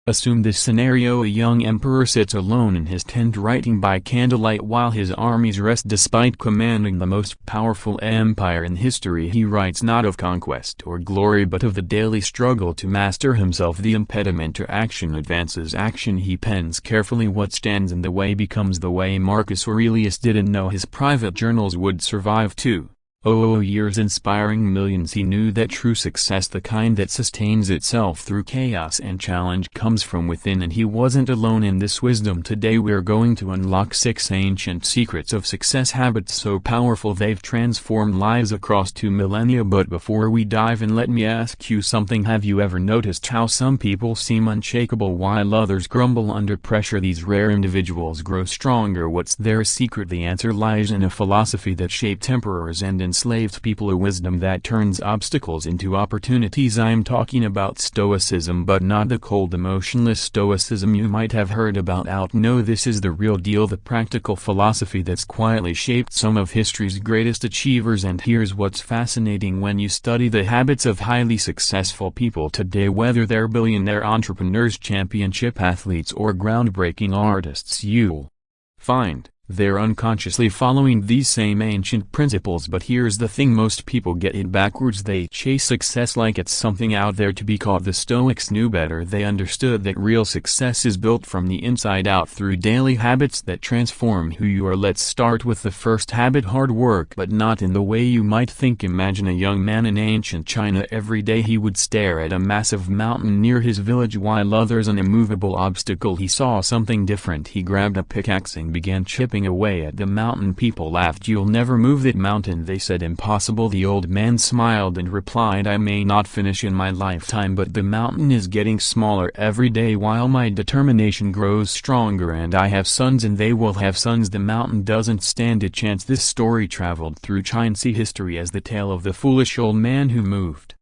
Assume this scenario: a young emperor sits alone in his tent writing by candlelight while his armies rest. Despite commanding the most powerful empire in history, he writes not of conquest or glory but of the daily struggle to master himself. The impediment to action advances action. He pens carefully. What stands in the way becomes the way. Marcus Aurelius didn't know his private journals would survive 2 years, inspiring millions. He knew that true success, the kind that sustains itself through chaos and challenge, comes from within, and he wasn't alone in this wisdom. Today we're going to unlock 6 ancient secrets of success, habits so powerful they've transformed lives across 2 millennia. But before we dive in, let me ask you something. Have you ever noticed how some people seem unshakable while others crumble under pressure? These rare individuals grow stronger. What's their secret? The answer lies in a philosophy that shaped emperors and enslaved people, a wisdom that turns obstacles into opportunities. I'm talking about Stoicism, but not the cold, emotionless Stoicism you might have heard about. No, this is the real deal, the practical philosophy that's quietly shaped some of history's greatest achievers. And here's what's fascinating: when you study the habits of highly successful people today, whether they're billionaire entrepreneurs, championship athletes, or groundbreaking artists, you'll find they're unconsciously following these same ancient principles. But here's the thing: most people get it backwards. They chase success like it's something out there to be caught. The Stoics knew better. They understood that real success is built from the inside out through daily habits that transform who you are. Let's start with the first habit: hard work, but not in the way you might think. Imagine a young man in ancient China. Every day he would stare at a massive mountain near his village while others an immovable obstacle. He saw something different. He grabbed a pickaxe and began chipping away at the mountain. People laughed. "You'll never move that mountain," they said. "Impossible." The old man smiled and replied, "I may not finish in my lifetime, but the mountain is getting smaller every day while my determination grows stronger, and I have sons and they will have sons. The mountain doesn't stand a chance." This story traveled through Chinese history as the tale of the foolish old man who moved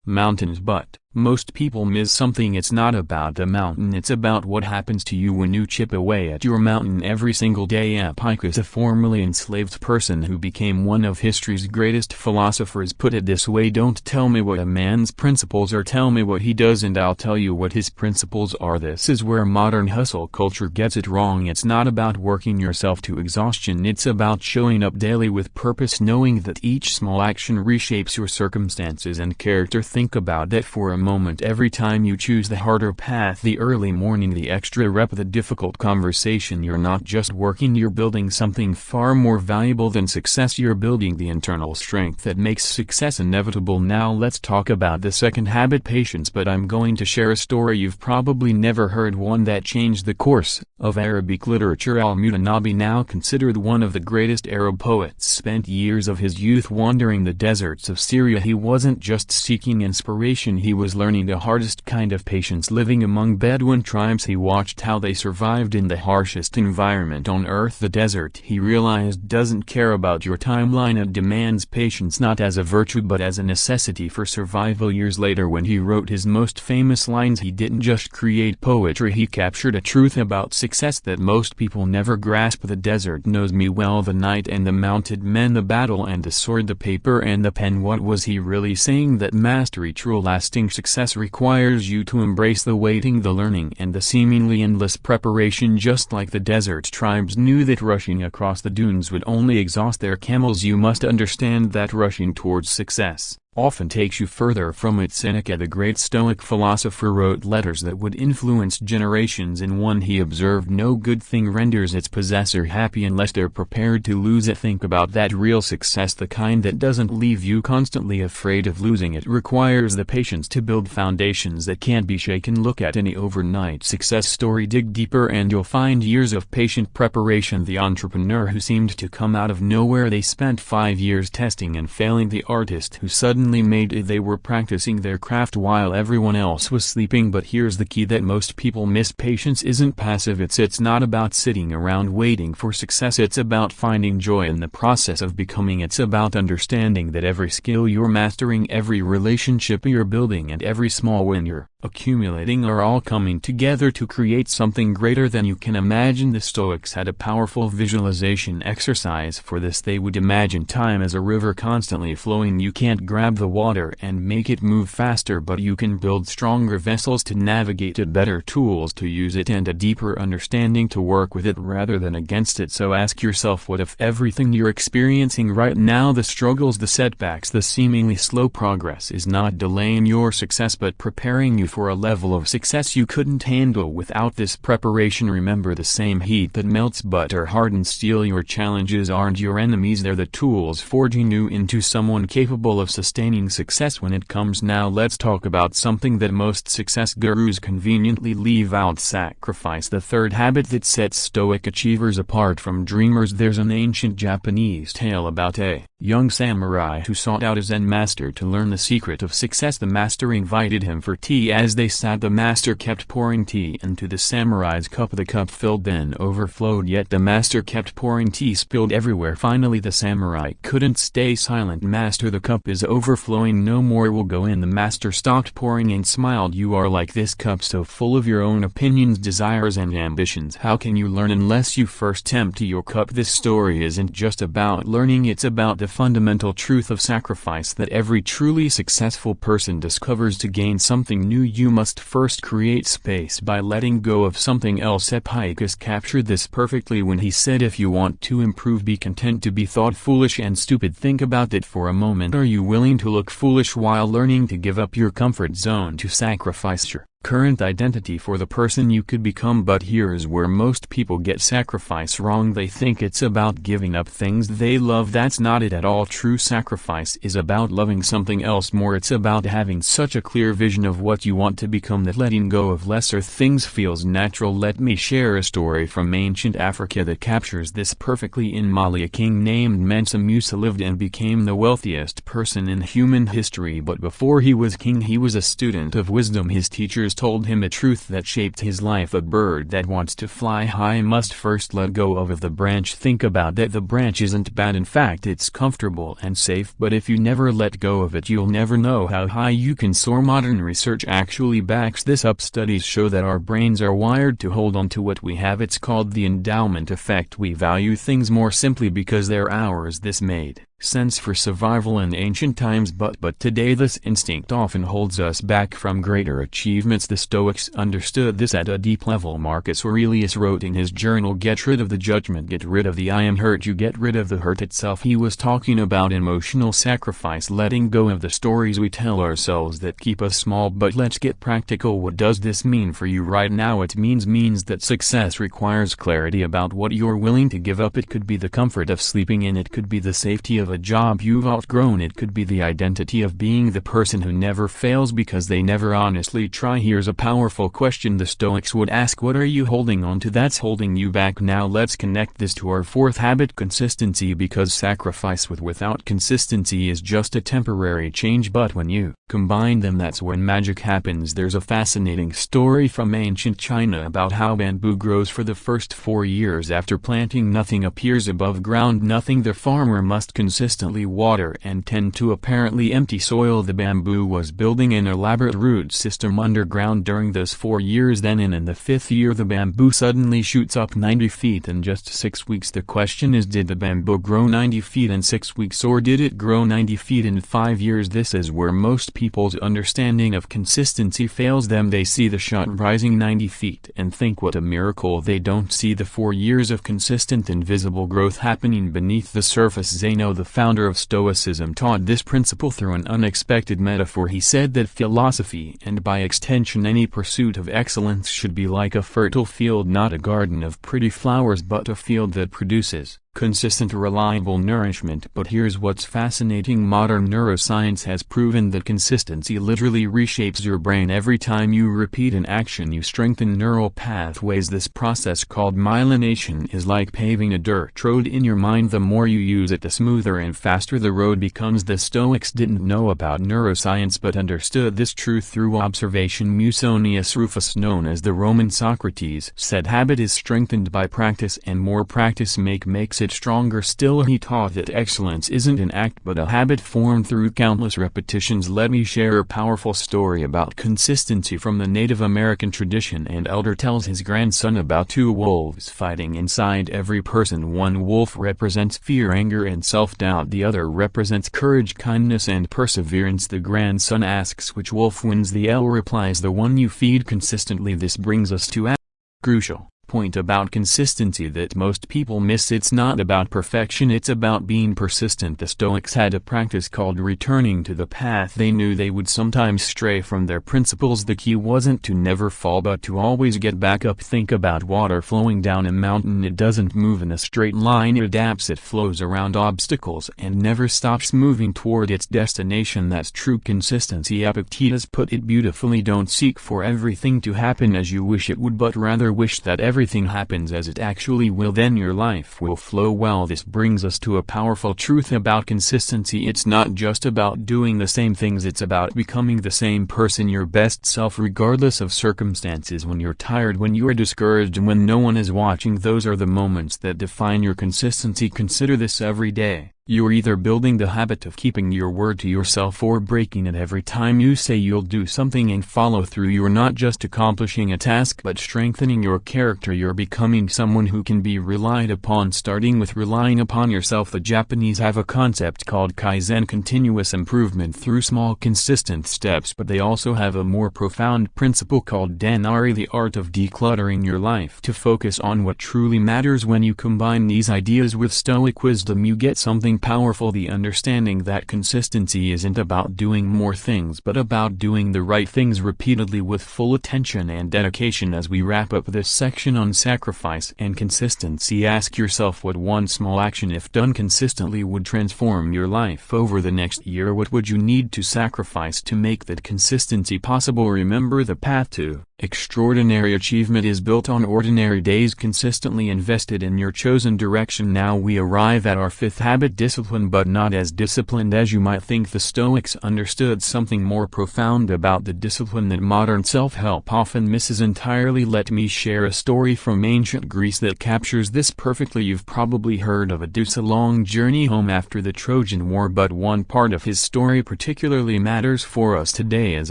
mountains. But most people miss something. It's not about the mountain, it's about what happens to you when you chip away at your mountain every single day. Epictetus, a formerly enslaved person who became one of history's greatest philosophers, put it this way: "Don't tell me what a man's principles are, tell me what he does and I'll tell you what his principles are." This is where modern hustle culture gets it wrong. It's not about working yourself to exhaustion, it's about showing up daily with purpose, knowing that each small action reshapes your circumstances and character. Think about that for a moment. Every time you choose the harder path, the early morning, the extra rep, the difficult conversation, you're not just working, you're building something far more valuable than success. You're building the internal strength that makes success inevitable. Now let's talk about the second habit: patience. But I'm going to share a story you've probably never heard, one that changed the course of Arabic literature. Al-Mutanabbi, now considered one of the greatest Arab poets, spent years of his youth wandering the deserts of Syria. He wasn't just seeking inspiration, he was learning the hardest kind of patience. Living among Bedouin tribes, he watched how they survived in the harshest environment on earth, the desert. He realized doesn't care about your timeline, it demands patience not as a virtue but as a necessity for survival. Years later, when he wrote his most famous lines, he didn't just create poetry, he captured a truth about success that most people never grasp. "The desert knows me well, the night and the mounted men, the battle and the sword, the paper and the pen." What was he really saying? That mastery, true lasting success, requires you to embrace the waiting, the learning, and the seemingly endless preparation. Just like the desert tribes knew that rushing across the dunes would only exhaust their camels, you must understand that rushing towards success often takes you further from it. Seneca, the great Stoic philosopher, wrote letters that would influence generations. In one he observed, "No good thing renders its possessor happy unless they're prepared to lose it." Think about that: real success, the kind that doesn't leave you constantly afraid of losing it, requires the patience to build foundations that can't be shaken. Look at any overnight success story, dig deeper and you'll find years of patient preparation. The entrepreneur who seemed to come out of nowhere, they spent 5 years testing and failing. The artist who suddenly made it, they were practicing their craft while everyone else was sleeping. But here's the key that most people miss: patience isn't passive. It's not about sitting around waiting for success, it's about finding joy in the process of becoming. It's about understanding that every skill you're mastering, every relationship you're building, and every small win you're accumulating are all coming together to create something greater than you can imagine. The Stoics had a powerful visualization exercise for this. They would imagine time as a river constantly flowing. You can't grab grab the water and make it move faster, but you can build stronger vessels to navigate it, better tools to use it, and a deeper understanding to work with it rather than against it. So ask yourself, what if everything you're experiencing right now, the struggles, the setbacks, the seemingly slow progress, is not delaying your success but preparing you for a level of success you couldn't handle without this preparation? Remember, the same heat that melts butter hardens steel. Your challenges aren't your enemies, they're the tools forging you into someone capable of sustaining success when it comes. Now let's talk about something that most success gurus conveniently leave out: sacrifice. The third habit that sets Stoic achievers apart from dreamers. There's an ancient Japanese tale about a young samurai who sought out a Zen master to learn the secret of success. The master invited him for tea. As they sat, the master kept pouring tea into the samurai's cup. The cup filled, then overflowed, yet the master kept pouring. Tea spilled everywhere. Finally the samurai couldn't stay silent. "Master, the cup is overflowing, no more will go in." The master stopped pouring and smiled. "You are like this cup, so full of your own opinions, desires and ambitions. How can you learn unless you first empty your cup?" This story isn't just about learning, it's about the fundamental truth of sacrifice that every truly successful person discovers. To gain something new, you must first create space by letting go of something else. Epictetus captured this perfectly when he said, "If you want to improve, be content to be thought foolish and stupid." Think about it for a moment. Are you willing to look foolish while learning to give up your comfort zone, to sacrifice your current identity for the person you could become? But here's where most people get sacrifice wrong. They think it's about giving up things they love. That's not it at all. True sacrifice is about loving something else more. It's about having such a clear vision of what you want to become that letting go of lesser things feels natural. Let me share a story from ancient Africa that captures this perfectly. In Mali, a king named Mansa Musa lived and became the wealthiest person in human history. But before he was king, he was a student of wisdom. His teachers told him a truth that shaped his life: a bird that wants to fly high must first let go of the branch. Think about that. The branch isn't bad, in fact it's comfortable and safe, but if you never let go of it, you'll never know how high you can soar. Modern research actually backs this up. Studies show that our brains are wired to hold on to what we have. It's called the endowment effect. We value things more simply because they're ours. This made sense for survival in ancient times, but today this instinct often holds us back from greater achievements. The Stoics understood this at a deep level. Marcus Aurelius wrote in his journal, "Get rid of the judgment, get rid of the I am hurt, you get rid of the hurt itself." He was talking about emotional sacrifice, letting go of the stories we tell ourselves that keep us small. But let's get practical. What does this mean for you right now? It means that success requires clarity about what you're willing to give up. It could be the comfort of sleeping in, it could be the safety of a job you've outgrown, it could be the identity of being the person who never fails because they never honestly try. Here's a powerful question the Stoics would ask: what are you holding on to that's holding you back? Now let's connect this to our fourth habit: consistency. Because sacrifice without consistency is just a temporary change, but when you combine them, that's when magic happens. There's a fascinating story from ancient China about how bamboo grows. For the first 4 years after planting, nothing appears above ground, nothing. The farmer must consistently water and tend to apparently empty soil. The bamboo was building an elaborate root system underground during those 4 years. Then in the 5th year, the bamboo suddenly shoots up 90 feet in just 6 weeks. The question is, did the bamboo grow 90 feet in 6 weeks, or did it grow 90 feet in 5 years? This is where most people's understanding of consistency fails them. They see the shot rising 90 feet and think, what a miracle. They don't see the 4 years of consistent invisible growth happening beneath the surface. Zeno, the founder of Stoicism, taught this principle through an unexpected metaphor. He said that philosophy, and by extension any pursuit of excellence, should be like a fertile field, not a garden of pretty flowers, but a field that produces consistent, reliable nourishment. But here's what's fascinating: modern neuroscience has proven that consistency literally reshapes your brain. Every time you repeat an action, you strengthen neural pathways. This process, called myelination, is like paving a dirt road in your mind. The more you use it, the smoother and faster the road becomes. The Stoics didn't know about neuroscience but understood this truth through observation. Musonius Rufus, known as the Roman Socrates, said habit is strengthened by practice, and more practice makes it it stronger still. He taught that excellence isn't an act but a habit formed through countless repetitions. Let me share a powerful story about consistency from the Native American tradition. An elder tells his grandson about two wolves fighting inside every person. One wolf represents fear, anger, and self-doubt. The other represents courage, kindness, and perseverance. The grandson asks which wolf wins. The elder replies, the one you feed consistently. This brings us to a crucial point about consistency that most people miss. It's not about perfection, it's about being persistent. The Stoics had a practice called returning to the path. They knew they would sometimes stray from their principles. The key wasn't to never fall but to always get back up. Think about water flowing down a mountain. It doesn't move in a straight line, it adapts, it flows around obstacles and never stops moving toward its destination. That's true consistency. Epictetus put it beautifully, don't seek for everything to happen as you wish it would, but rather wish that everything happens as it actually will. Then your life will flow well. This brings us to a powerful truth about consistency. It's not just about doing the same things, it's about becoming the same person, your best self, regardless of circumstances. When you're tired, when you are discouraged, and when no one is watching, those are the moments that define your consistency. Consider this every day. You're either building the habit of keeping your word to yourself or breaking it every time you say you'll do something and follow through. You're not just accomplishing a task but strengthening your character. You're becoming someone who can be relied upon, starting with relying upon yourself. The Japanese have a concept called Kaizen, continuous improvement through small consistent steps, but they also have a more profound principle called Danari, the art of decluttering your life to focus on what truly matters. When you combine these ideas with Stoic wisdom, you get something powerful: the understanding that consistency isn't about doing more things but about doing the right things repeatedly with full attention and dedication. As we wrap up this section on sacrifice and consistency, ask yourself what one small action, if done consistently, would transform your life over the next year. What would you need to sacrifice to make that consistency possible? Remember, the path to extraordinary achievement is built on ordinary days consistently invested in your chosen direction. Now we arrive at our fifth habit: discipline, but not as disciplined as you might think. The Stoics understood something more profound about the discipline that modern self-help often misses entirely. Let me share a story from ancient Greece that captures this perfectly. You've probably heard of Odysseus' long journey home after the Trojan War, but one part of his story particularly matters for us today. As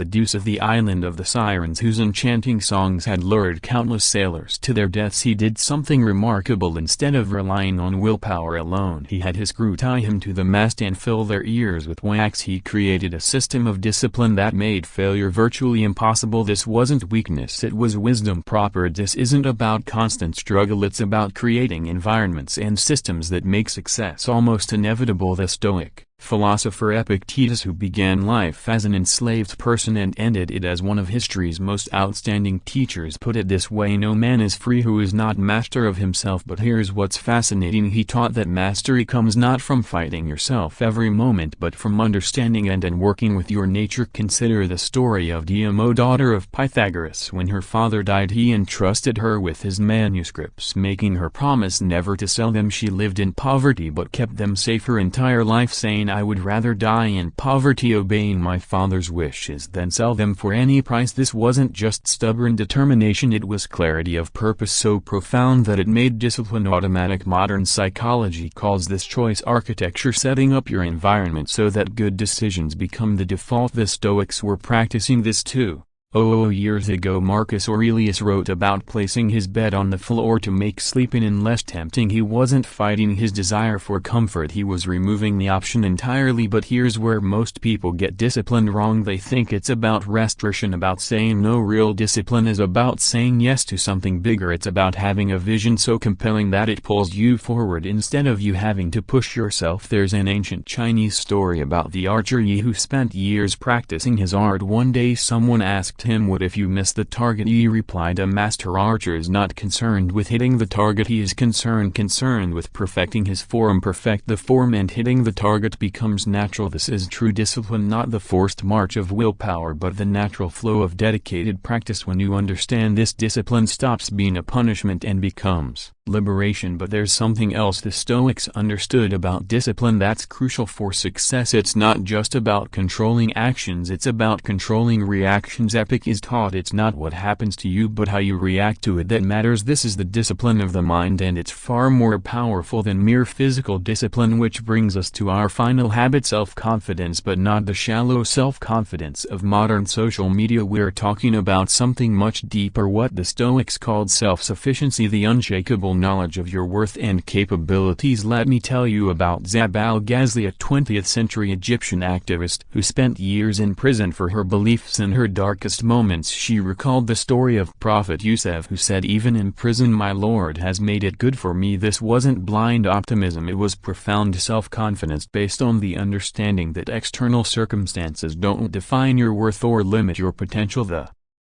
Odysseus, the island of the Sirens, whose enchanting songs had lured countless sailors to their deaths, he did something remarkable. Instead of relying on willpower alone, he had his crew tie him to the mast and fill their ears with wax. He created a system of discipline that made failure virtually impossible. This wasn't weakness, it was wisdom proper. This isn't about constant struggle, it's about creating environments and systems that make success almost inevitable. The Stoic philosopher Epictetus, who began life as an enslaved person and ended it as one of history's most outstanding teachers, put it this way: no man is free who is not master of himself. But here's what's fascinating: he taught that mastery comes not from fighting yourself every moment but from understanding and working with your nature. Consider the story of Diamo, daughter of Pythagoras. When her father died, he entrusted her with his manuscripts, making her promise never to sell them. She lived in poverty but kept them safe her entire life, saying, "I would rather die in poverty obeying my father's wishes than sell them for any price." This wasn't just stubborn determination, it was clarity of purpose so profound that it made discipline automatic. Modern psychology calls this choice architecture, setting up your environment so that good decisions become the default. The Stoics were practicing this too. Years ago, Marcus Aurelius wrote about placing his bed on the floor to make sleeping in less tempting. He wasn't fighting his desire for comfort, he was removing the option entirely. But here's where most people get discipline wrong: they think it's about restriction, about saying no. Real discipline is about saying yes to something bigger. It's about having a vision so compelling that it pulls you forward instead of you having to push yourself. There's an ancient Chinese story about the archer Yi who spent years practicing his art. One day someone asked him, "What if you miss the target?" He replied, "A master archer is not concerned with hitting the target, he is concerned with perfecting his form. Perfect the form and hitting the target becomes natural." This is true discipline, not the forced march of willpower but the natural flow of dedicated practice. When you understand this, discipline stops being a punishment and becomes liberation. But there's something else the Stoics understood about discipline that's crucial for success. It's not just about controlling actions, it's about controlling reactions. Epic is taught it's not what happens to you but how you react to it that matters. This is the discipline of the mind, and it's far more powerful than mere physical discipline, which brings us to our final habit: self-confidence, but not the shallow self-confidence of modern social media. We're talking about something much deeper, what the Stoics called self-sufficiency, the unshakable knowledge of your worth and capabilities. Let me tell you about Zab al-Ghazali, a 20th century Egyptian activist who spent years in prison for her beliefs. In her darkest moments she recalled the story of Prophet Yusuf, who said, "Even in prison my Lord has made it good for me." This wasn't blind optimism, it was profound self-confidence based on the understanding that external circumstances don't define your worth or limit your potential. The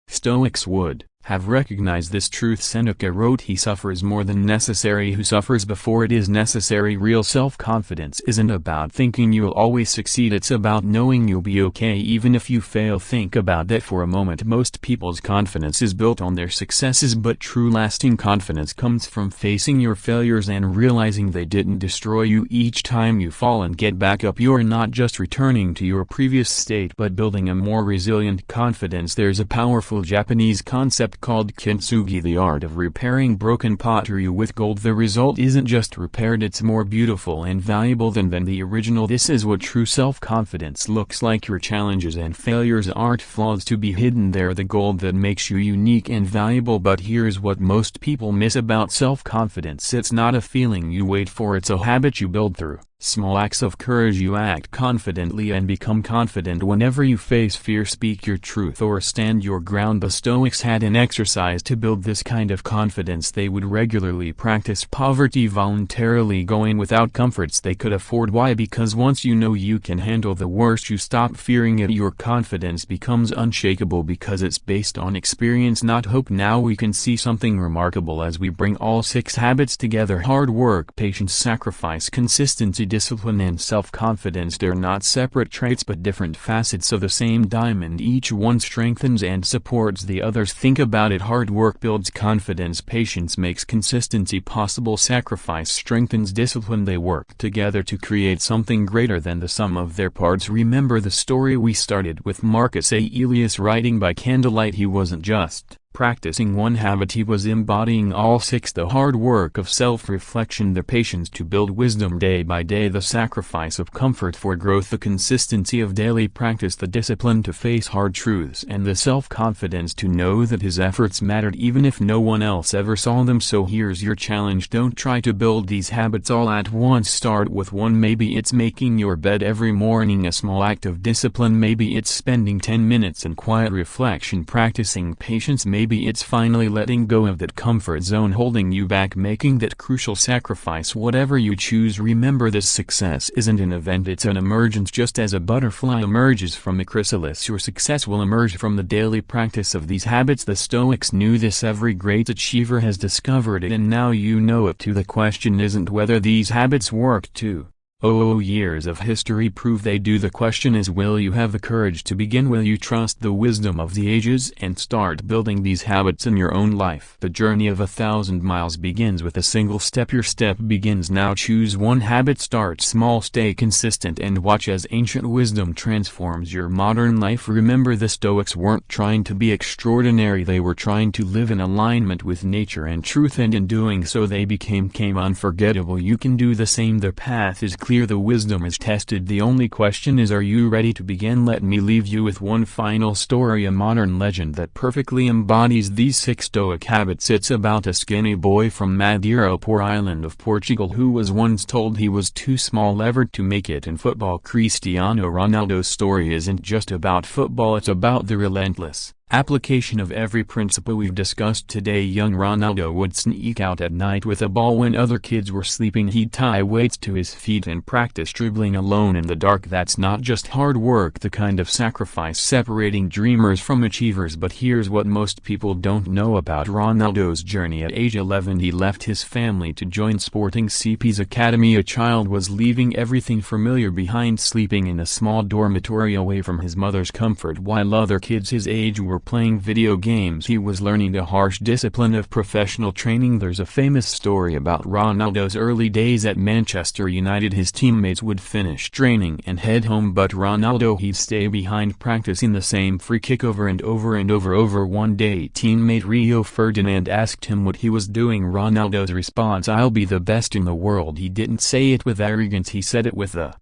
Stoics would have recognized this truth. Seneca wrote, "He suffers more than necessary who suffers before it is necessary." Real self-confidence isn't about thinking you'll always succeed, it's about knowing you'll be okay even if you fail. Think about that for a moment. Most people's confidence is built on their successes, but true lasting confidence comes from facing your failures and realizing they didn't destroy you. Each time you fall and get back up, you're not just returning to your previous state but building a more resilient confidence. There's a powerful Japanese concept called kintsugi, the art of repairing broken pottery with gold. The result isn't just repaired, it's more beautiful and valuable than the original. This is what true self-confidence looks like. Your challenges and failures aren't flaws to be hidden, they're the gold that makes you unique and valuable. But here's what most people miss about self-confidence: it's not a feeling you wait for, it's a habit you build through small acts of courage. You act confidently and become confident whenever you face fear. Speak your truth or stand your ground. The Stoics had an exercise to build this kind of confidence. They would regularly practice poverty, voluntarily going without comforts they could afford. Why? Because once you know you can handle the worst, you stop fearing it. Your confidence becomes unshakable because it's based on experience, not hope. Now we can see something remarkable as we bring all 6 habits together: hard work, patience, sacrifice, consistency, discipline, and self-confidence. They're not separate traits but different facets of the same diamond. Each one strengthens and supports the others. Think about it: hard work builds confidence, patience makes consistency possible, sacrifice strengthens discipline. They work together to create something greater than the sum of their parts. Remember the story we started with: Marcus Aurelius writing by candlelight. He wasn't just practicing one habit, he was embodying all 6: the hard work of self-reflection, the patience to build wisdom day by day, the sacrifice of comfort for growth, the consistency of daily practice, the discipline to face hard truths, and the self-confidence to know that his efforts mattered even if no one else ever saw them. So here's your challenge: don't try to build these habits all at once. Start with one. Maybe it's making your bed every morning, a small act of discipline. Maybe it's spending 10 minutes in quiet reflection practicing patience. Maybe it's finally letting go of that comfort zone holding you back, making that crucial sacrifice. Whatever you choose, remember this: success isn't an event, it's an emergence. Just as a butterfly emerges from a chrysalis, your success will emerge from the daily practice of these habits. The Stoics knew this. Every great achiever has discovered it, and now you know it too. The question isn't whether these habits work too. Years of history prove they do. The question is, will you have the courage to begin? Will you trust the wisdom of the ages and start building these habits in your own life? The journey of 1,000 miles begins with a single step. Your step begins now. Choose one habit, start small, stay consistent, and watch as ancient wisdom transforms your modern life. Remember, the Stoics weren't trying to be extraordinary, they were trying to live in alignment with nature and truth, and in doing so they became unforgettable. You can do the same. The path is clear, the wisdom is tested. The only question is, are you ready to begin? Let me leave you with one final story, a modern legend that perfectly embodies these 6 Stoic habits. It's about a skinny boy from Madeira, a poor island of Portugal, who was once told he was too small ever to make it in football. Cristiano Ronaldo's story isn't just about football, it's about the relentless application of every principle we've discussed today. Young Ronaldo would sneak out at night with a ball when other kids were sleeping. He'd tie weights to his feet and practice dribbling alone in the dark. That's not just hard work, the kind of sacrifice separating dreamers from achievers. But here's what most people don't know about Ronaldo's journey. At age 11 he left his family to join Sporting CP's academy. A child was leaving everything familiar behind, sleeping in a small dormitory away from his mother's comfort, while other kids his age were playing video games he was learning the harsh discipline of professional training. There's a famous story about Ronaldo's early days at Manchester United. His teammates would finish training and head home, but Ronaldo he'd stay behind practicing the same free kick over and over and over. One day teammate Rio Ferdinand asked him what he was doing. Ronaldo's response, "I'll be the best in the world." He didn't say it with arrogance, he said it with the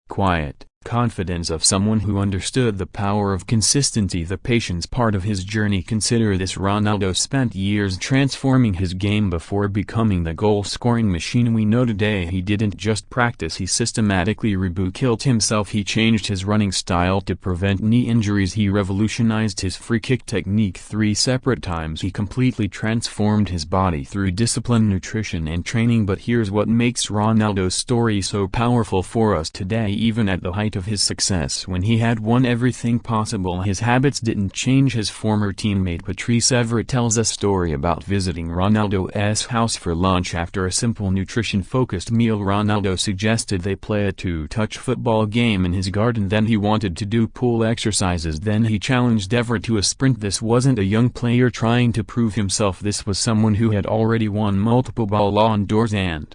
quiet confidence of someone who understood the power of consistency, the patience part of his journey. Consider this: Ronaldo spent years transforming his game before becoming the goal-scoring machine we know today. He didn't just practice, he systematically rebuilt himself. He changed his running style to prevent knee injuries. He revolutionized his free kick technique 3 separate times. He completely transformed his body through discipline, nutrition and training. But here's what makes Ronaldo's story so powerful for us today. Even at the height of his success, when he had won everything possible, his habits didn't change. His former teammate Patrice Evra tells a story about visiting Ronaldo's house for lunch. After a simple nutrition-focused meal, Ronaldo suggested they play a 2-touch football game in his garden. Then he wanted to do pull exercises. Then he challenged Evra to a sprint. This wasn't a young player trying to prove himself. This was someone who had already won multiple Ballon d'Ors and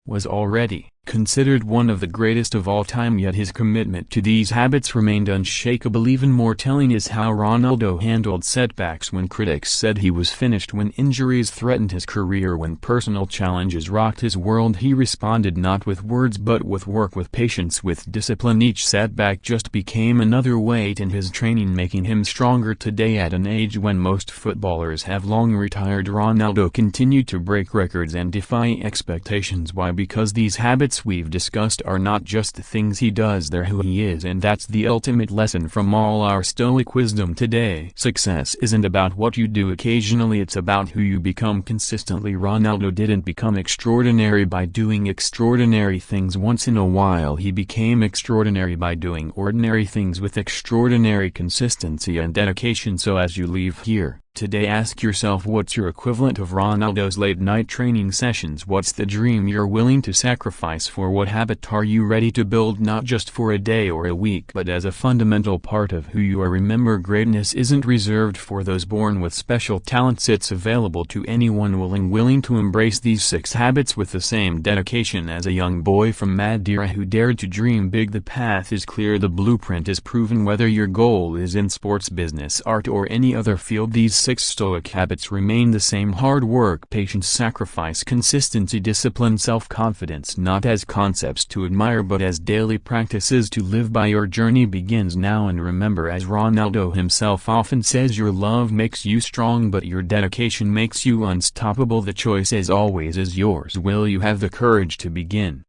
was already considered one of the greatest of all time. Yet his commitment to these habits remained unshakable. Even more telling is how Ronaldo handled setbacks. When critics said he was finished, when injuries threatened his career, when personal challenges rocked his world, he responded not with words but with work, with patience, with discipline. Each setback just became another weight in his training, making him stronger today. At an age when most footballers have long retired, Ronaldo continued to break records and defy expectations. Why? Because these habits we've discussed are not just the things he does, they're who he is, and that's the ultimate lesson from all our Stoic wisdom today. Success isn't about what you do occasionally, it's about who you become consistently. Ronaldo didn't become extraordinary by doing extraordinary things once in a while. He became extraordinary by doing ordinary things with extraordinary consistency and dedication. So as you leave here today, ask yourself, what's your equivalent of Ronaldo's late-night training sessions? What's the dream you're willing to sacrifice for? What habit are you ready to build, not just for a day or a week, but as a fundamental part of who you are? Remember, greatness isn't reserved for those born with special talents. It's available to anyone willing to embrace these 6 habits with the same dedication as a young boy from Madeira who dared to dream big. The path is clear, the blueprint is proven. Whether your goal is in sports, business, art or any other field, these 6 Stoic habits remain the same: hard work, patience, sacrifice, consistency, discipline, self-confidence. Not as concepts to admire but as daily practices to live by. Your journey begins now, and remember, as Ronaldo himself often says, your love makes you strong but your dedication makes you unstoppable. The choice as always is yours. Will you have the courage to begin?